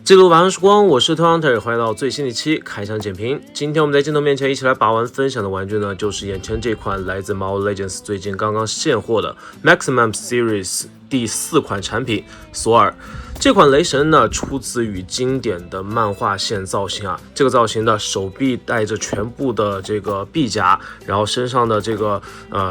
记录晚安时光，我是 Hunter， 欢迎到最新的一期开箱简评。今天我们在镜头面前一起来把玩分享的玩具呢，就是眼前这款来自 Mobile Legends 最近刚刚现货的 Maximum Series 第4款产品索尔。这款雷神呢，出自于经典的漫画线造型啊。这个造型的手臂带着全部的这个臂甲，然后身上的这个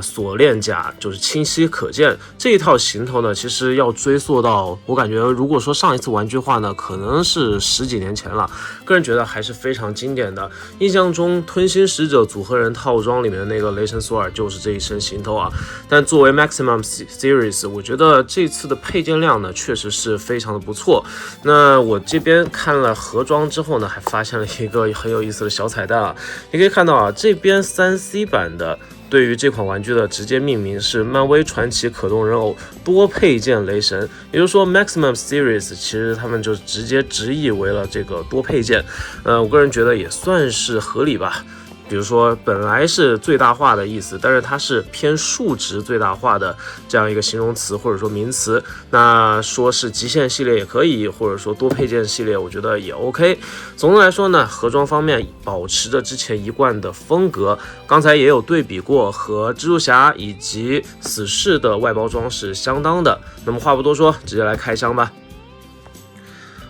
锁链甲就是清晰可见。这一套行头呢，其实要追溯到我感觉，如果说上一次玩具化呢，可能是10几年前了。个人觉得还是非常经典的。印象中吞心使者组合人套装里面的那个雷神索尔就是这一身行头啊。但作为 Maximum Series， 我觉得这次的配件量呢，确实是非常的不错。那我这边看了盒装之后呢，还发现了一个很有意思的小彩蛋啊。你可以看到啊，这边 3C 版的对于这款玩具的直接命名是漫威传奇可动人偶多配件雷神，也就是说 Maximum Series 其实他们就直接直译为了这个多配件。我个人觉得也算是合理吧。比如说本来是最大化的意思，但是它是偏数值最大化的这样一个形容词或者说名词，那说是极限系列也可以，或者说多配件系列我觉得也 OK。 总的来说呢，盒装方面保持着之前一贯的风格，刚才也有对比过，和蜘蛛侠以及死侍的外包装是相当的。那么话不多说，直接来开箱吧。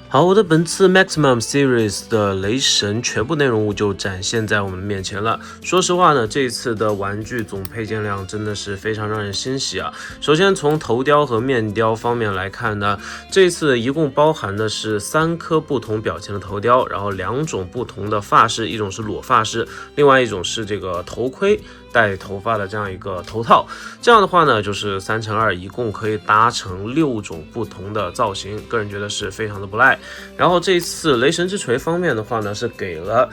好，我的本次 Maximum Series 的雷神全部内容物就展现在我们面前了。说实话呢，这一次的玩具总配件量真的是非常让人欣喜啊。首先从头雕和面雕方面来看呢，这一次一共包含的是3颗不同表情的头雕，然后2种不同的发饰，一种是裸发饰，另外一种是这个头盔带头发的这样一个头套。这样的话呢，就是3×2，一共可以搭成6种不同的造型，个人觉得是非常的不赖。然后这一次雷神之锤方面的话呢，是给了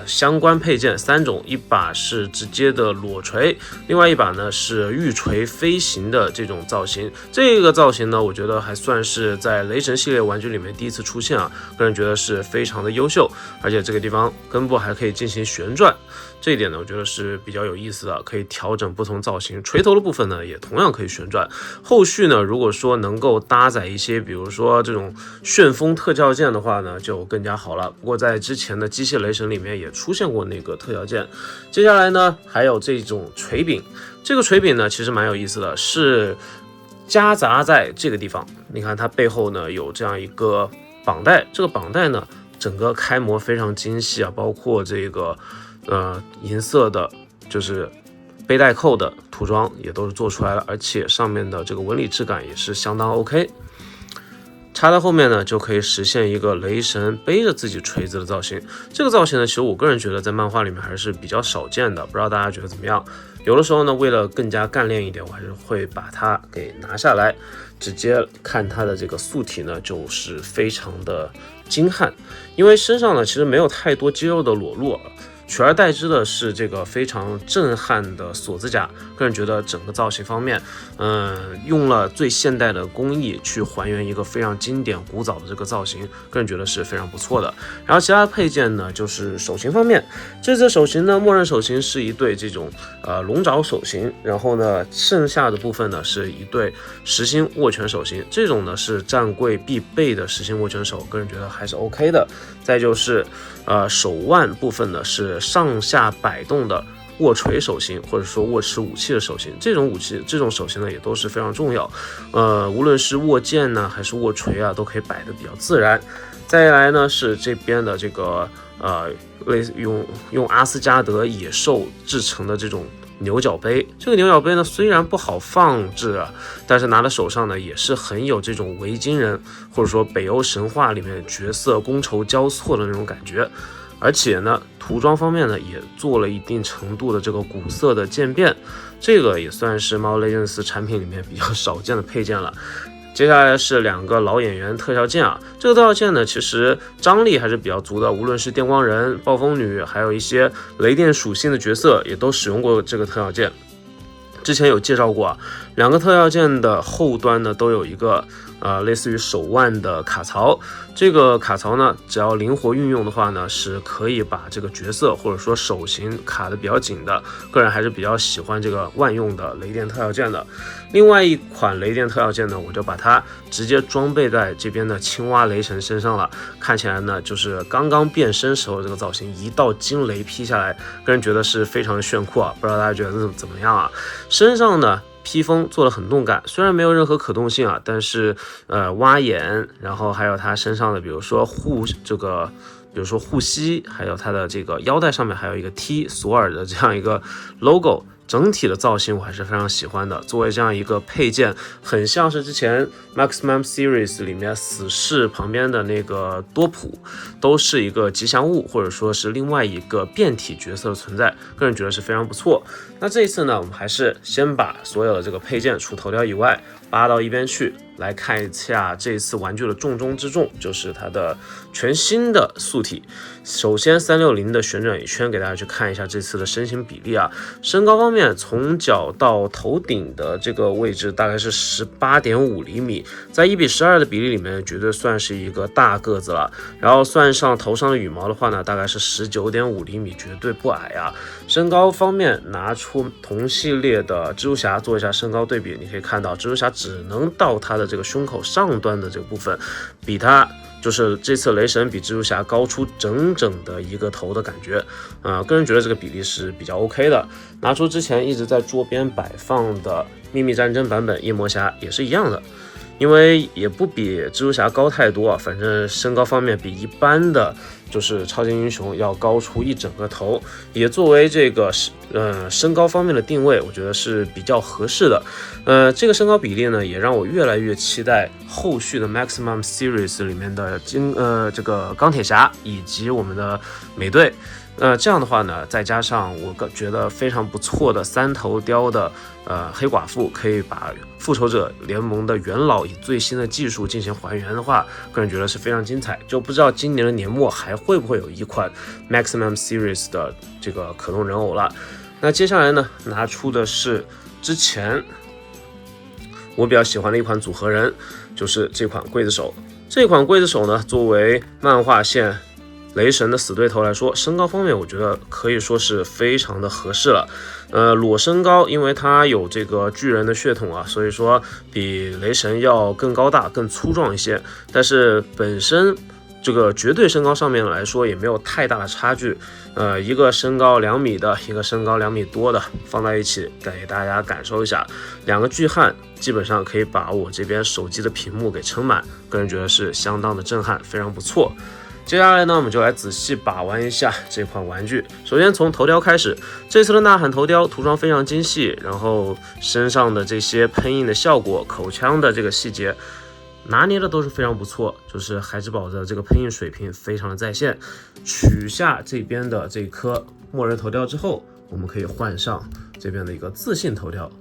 相关配件3种，一把是直接的裸锤，另外一把呢是玉锤飞行的这种造型。这个造型呢，我觉得还算是在雷神系列玩具里面第一次出现啊，个人觉得是非常的优秀。而且这个地方根部还可以进行旋转，这一点呢，我觉得是比较有意思的，可以调整不同造型。锤头的部分呢，也同样可以旋转。后续呢，如果说能够搭载一些，比如说这种旋风特效件的话呢，就更加好了。不过在之前的机械雷神里面也出现过那个特效件。接下来呢，还有这种锤柄。这个锤柄呢，其实蛮有意思的，是夹杂在这个地方。你看它背后呢有这样一个绑带，这个绑带呢，整个开模非常精细啊，包括这个银色的，就是背带扣的涂装也都是做出来了，而且上面的这个纹理质感也是相当 OK。插到后面呢，就可以实现一个雷神背着自己锤子的造型。这个造型呢，其实我个人觉得在漫画里面还是比较少见的，不知道大家觉得怎么样？有的时候呢，为了更加干练一点，我还是会把它给拿下来，直接看它的这个素体呢，就是非常的精悍。因为身上呢，其实没有太多肌肉的裸露，取而代之的是这个非常震撼的锁子甲。个人觉得整个造型方面，用了最现代的工艺去还原一个非常经典古早的这个造型，个人觉得是非常不错的。然后其他配件呢，就是手型方面，这次手型呢，默认手型是一对这种龙爪手型，然后呢，剩下的部分呢是一对实心握拳手型，这种呢是战柜必备的实心握拳手，个人觉得还是 OK 的。再就是手腕部分呢是上下摆动的握锤手型，或者说握持武器的手型，这种手型呢也都是非常重要。无论是握剑呢还是握锤啊，都可以摆得比较自然。再来呢是这边的这个类似用阿斯加德野兽制成的这种牛角杯。这个牛角杯呢虽然不好放置啊，但是拿在手上呢也是很有这种维京人或者说北欧神话里面角色觥筹交错的那种感觉。而且呢，涂装方面呢也做了一定程度的这个古色的渐变，这个也算是 Mobile Legends 产品里面比较少见的配件了。接下来是2个老演员特效件啊，这个特效件呢其实张力还是比较足的，无论是电光人、暴风女，还有一些雷电属性的角色也都使用过这个特效件。之前有介绍过啊，两个特效键的后端呢都有一个类似于手腕的卡槽，这个卡槽呢只要灵活运用的话呢，是可以把这个角色或者说手型卡得比较紧的。个人还是比较喜欢这个万用的雷电特效键的。另外一款雷电特效键呢，我就把它直接装备在这边的青蛙雷神身上了，看起来呢就是刚刚变身时候这个造型，一道惊雷劈下来，个人觉得是非常的炫酷啊，不知道大家觉得怎么样啊？身上呢披风做的很动感，虽然没有任何可动性啊，但是挖眼，然后还有它身上的比如说护膝，还有它的这个腰带上面还有一个 T 索尔的这样一个 logo。整体的造型我还是非常喜欢的，作为这样一个配件，很像是之前 Maximum Series 里面死侍旁边的那个多普，都是一个吉祥物或者说是另外一个变体角色的存在，个人觉得是非常不错。那这一次呢，我们还是先把所有的这个配件除头雕以外扒到一边去，来看一下这一次玩具的重中之重，就是它的全新的素体。首先360的旋转一圈，给大家去看一下这次的身形比例啊。身高方面，从脚到头顶的这个位置大概是18.5厘米，在1:12的比例里面，绝对算是一个大个子了。然后算上头上的羽毛的话呢，大概是19.5厘米，绝对不矮啊。身高方面，拿出同系列的蜘蛛侠做一下身高对比，你可以看到蜘蛛侠只能到他的这个胸口上端的这个部分，比他就是这次雷神比蜘蛛侠高出整整的一个头的感觉，个人觉得这个比例是比较 OK 的。拿出之前一直在桌边摆放的秘密战争版本夜魔侠也是一样的，因为也不比蜘蛛侠高太多，反正身高方面比一般的就是超级英雄要高出一整个头，也作为这个身高方面的定位，我觉得是比较合适的。这个身高比例呢，也让我越来越期待后续的 Maximum Series 里面的这个钢铁侠以及我们的美队。这样的话呢，再加上我觉得非常不错的3头雕的黑寡妇，可以把复仇者联盟的元老以最新的技术进行还原的话，个人觉得是非常精彩。就不知道今年的年末还会不会有一款 Maximum Series 的这个可动人偶了。那接下来呢，拿出的是之前我比较喜欢的一款组合人，就是这款刽子手。这款刽子手呢，作为漫画线雷神的死对头来说，身高方面我觉得可以说是非常的合适了。裸身高，因为它有这个巨人的血统啊，所以说比雷神要更高大、更粗壮一些。但是本身这个绝对身高上面来说也没有太大的差距。一个身高2米的，一个身高2米多的，放在一起给大家感受一下，两个巨汉基本上可以把我这边手机的屏幕给撑满，个人觉得是相当的震撼，非常不错。接下来呢，我们就来仔细把玩一下这款玩具。首先从头雕开始，这次的呐喊头雕涂装非常精细，然后身上的这些喷印的效果、口腔的这个细节拿捏的都是非常不错，就是孩之宝的这个喷印水平非常的在线。取下这边的这颗默认头雕之后，我们可以换上这边的一个自信头雕。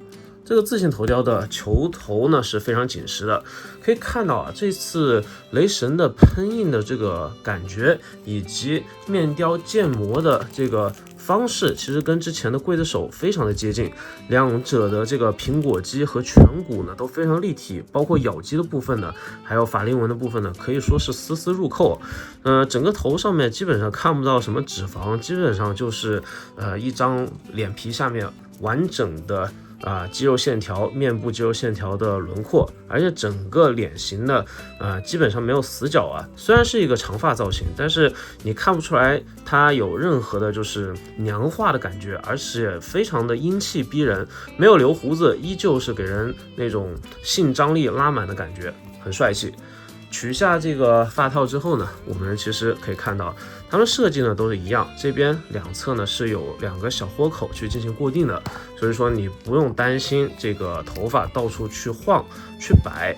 这个自信头雕的球头呢是非常紧实的，可以看到啊，这次雷神的喷印的这个感觉以及面雕建模的这个方式，其实跟之前的刽子手非常的接近，两者的这个苹果肌和颧骨呢都非常立体，包括咬肌的部分呢，还有法令纹的部分呢，可以说是丝丝入扣。整个头上面基本上看不到什么脂肪，基本上就是一张脸皮下面完整的肌肉线条，面部肌肉线条的轮廓，而且整个脸型呢，基本上没有死角啊。虽然是一个长发造型，但是你看不出来它有任何的就是娘化的感觉，而且非常的英气逼人。没有留胡子，依旧是给人那种性张力拉满的感觉，很帅气。取下这个发套之后呢，我们其实可以看到它们设计呢都是一样，这边两侧呢是有2个小豁口去进行固定的，所以说你不用担心这个头发到处去晃去摆。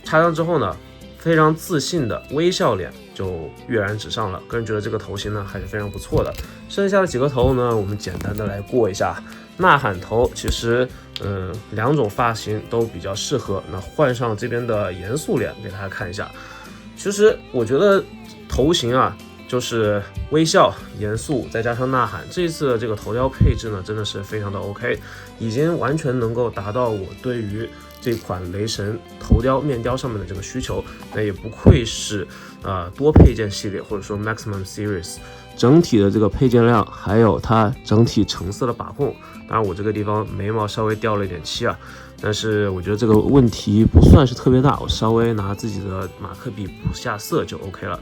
插上之后呢，非常自信的微笑脸就跃然纸上了，个人觉得这个头型呢还是非常不错的。剩下的几个头呢，我们简单的来过一下。呐喊头其实2种发型都比较适合，那换上这边的严肃脸给大家看一下。其实我觉得头型啊就是微笑、严肃，再加上呐喊。这一次的这个头雕配置呢，真的是非常的 OK， 已经完全能够达到我对于这款雷神头雕面雕上面的这个需求。那也不愧是多配件系列，或者说 Maximum Series。整体的这个配件量，还有它整体成色的把控，当然我这个地方眉毛稍微掉了一点漆啊，但是我觉得这个问题不算是特别大，我稍微拿自己的马克笔补下色就 OK 了。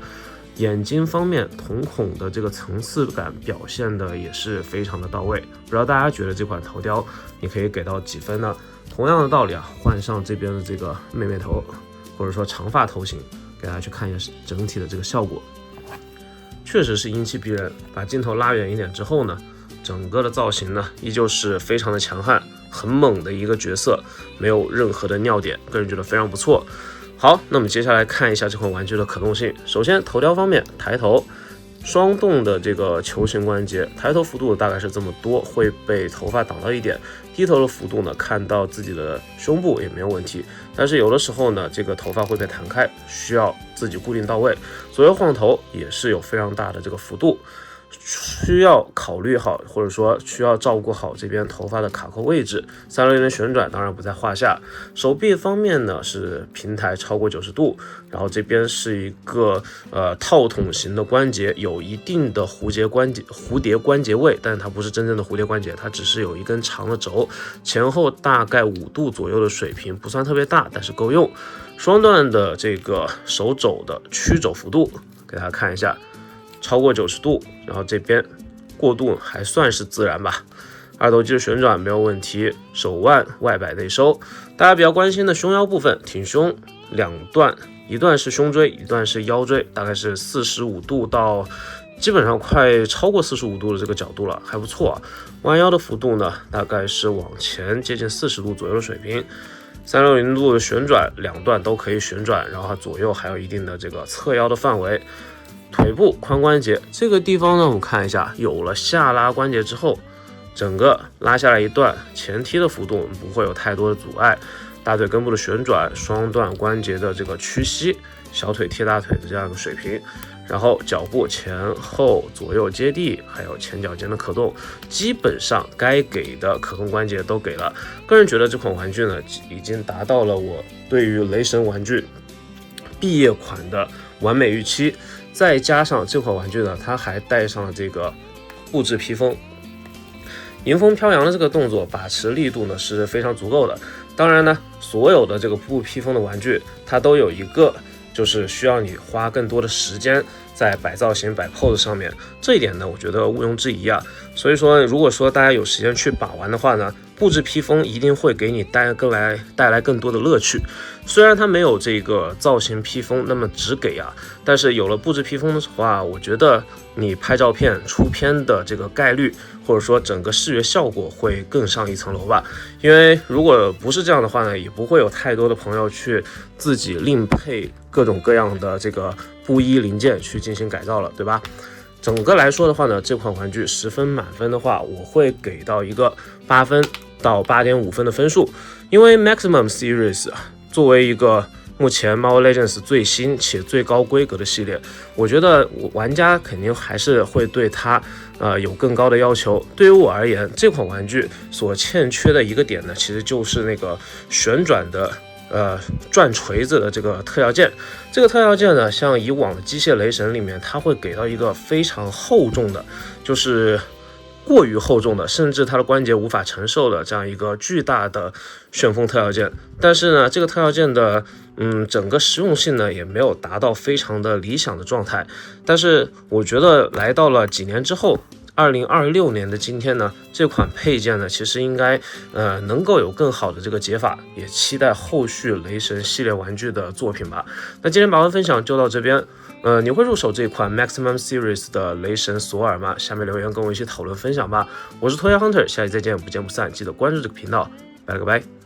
眼睛方面，瞳孔的这个层次感表现的也是非常的到位，不知道大家觉得这款头雕你可以给到几分呢？同样的道理啊，换上这边的这个妹妹头，或者说长发头型，给大家去看一下整体的这个效果。确实是英气逼人，把镜头拉远一点之后呢，整个的造型呢依旧是非常的强悍，很猛的一个角色，没有任何的尿点，个人觉得非常不错。好，那我们接下来看一下这款玩具的可动性。首先头雕方面，抬头双动的这个球形关节，抬头幅度大概是这么多，会被头发挡到一点。低头的幅度呢，看到自己的胸部也没有问题，但是有的时候呢，这个头发会被弹开，需要自己固定到位。左右晃头也是有非常大的这个幅度，需要考虑好，或者说需要照顾好这边头发的卡扣位置。360的旋转当然不在话下。手臂方面呢是平抬超过90度，然后这边是一个套筒型的关节，有一定的蝴蝶关节位，但它不是真正的蝴蝶关节，它只是有一根长的轴，前后大概5度左右的水平，不算特别大，但是够用。双段的这个手肘的曲肘幅度给大家看一下，超过90度，然后这边过渡还算是自然吧。二头肌的旋转没有问题，手腕外摆内收。大家比较关心的胸腰部分，挺胸两段，一段是胸椎，一段是腰椎，大概是45度到基本上快超过45度的这个角度了，还不错啊。弯腰的幅度呢，大概是往前接近40度左右的水平。360度的旋转，两段都可以旋转，然后它左右还有一定的这个侧腰的范围。腿部髋关节这个地方呢，我们看一下，有了下拉关节之后，整个拉下来一段，前踢的幅度不会有太多的阻碍。大腿根部的旋转，双段关节的这个屈膝，小腿贴大腿的这样一个水平。然后脚步前后左右接地，还有前脚尖的可动，基本上该给的可动关节都给了。个人觉得这款玩具呢，已经达到了我对于雷神玩具毕业款的完美预期。再加上这款玩具呢，它还带上了这个布置披风，迎风飘扬的这个动作，把持力度呢是非常足够的。当然呢，所有的这个布披风的玩具，它都有一个就是需要你花更多的时间在摆造型、摆 pose 上面，这一点呢，我觉得毋庸置疑啊。所以说，如果说大家有时间去把玩的话呢，布置披风一定会给你带来更多的乐趣。虽然它没有这个造型披风那么直给啊，但是有了布置披风的话，我觉得你拍照片出片的这个概率，或者说整个视觉效果会更上一层楼吧。因为如果不是这样的话呢，也不会有太多的朋友去自己另配各种各样的这个布衣零件去进行改造了，对吧？整个来说的话呢，这款玩具10分满分的话，我会给到一个8分到8.5分的分数。因为 Maximum Series 作为一个目前 Marvel Legends 最新且最高规格的系列，我觉得玩家肯定还是会对它有更高的要求。对于我而言，这款玩具所欠缺的一个点呢，其实就是那个旋转的转锤子的这个特效键。这个特效键呢，像以往的机械雷神里面，它会给到一个非常厚重的，就是过于厚重的，甚至它的关节无法承受的这样一个巨大的旋风特效键。但是呢，这个特效键的整个实用性呢，也没有达到非常的理想的状态。但是我觉得来到了几年之后，2026年的今天呢，这款配件呢，其实应该能够有更好的这个解法，也期待后续雷神系列玩具的作品吧。那今天把玩分享就到这边，你会入手这款 Maximum Series 的雷神索尔吗？下面留言跟我一起讨论分享吧。我是拖牙 Hunter， 下期再见，不见不散，记得关注这个频道，拜了个拜。